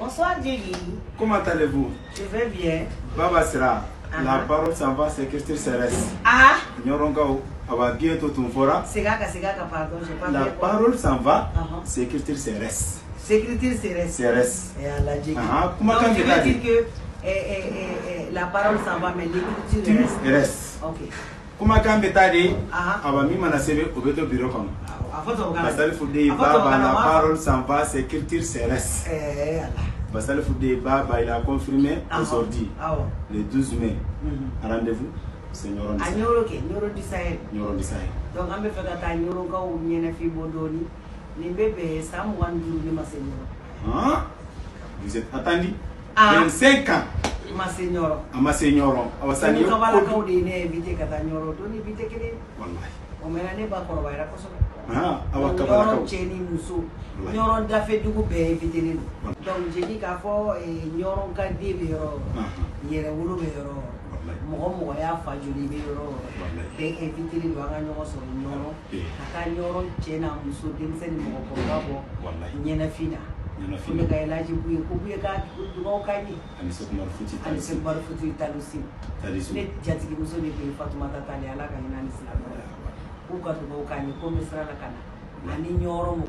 Bonsoir Djegi. Comment allez-vous? Je vais bien. Baba Sera, la parole s'en va, sécurité CRS. Ah! Nyoronga, va bientôt ton fora. Segaka, pardon, je pas La bien. parole s'en va, sécurité CRS. Sécurité CRS. CRS. Et à la Djegi. Comment Donc, quand tu tu veux as dire dit? que la parole s'en va, mais l'écriture reste. RS. Ok. Comment quand tu as dit? Ah. Ava mi mana sebe obeto bureau comme. La Basal Foudé, Baba, la parole s'en va, sécurité CRS. Basal Foudé, Baba, il a confirmé aujourd'hui, le 12 mai. Rendez-vous, c'est Nyoron Dissay. Nyoron Dissay. Nyoron Dissay. Donc, on me fait que Nyoron Ka ou Nyena Fi Bodoni, les bébés, ça me rend du ma seigneur. Vous êtes attendu 25 ans. Ma seigneur. Ma seigneur. Awasani. Quand on va la caude, il est invité qu'à Nyoron, on est invité que les. Wallahi. On m'a dit pas qu'on va y raconter. Awakabala. Cheni Muso. Nyoron da fait du coup invité. Donc, j'ai dit qu'à fort et Nyoron ka débiro. Yere wulu bero. Mogo ya fa joli bero. Be invité les wanga nyoro so Nyoron. Aka Nyoron chena Muso densen mogo ko gabo. Nyena fina. Fune ka elaji buye ko buye ka dugo kani. Ani Sekmar Futi talusi. Ne jatigi Muso ne be Fatoumata Tali ala ka ina ni sila. Uka dugo kani ko misra la kana. Ani Nyoro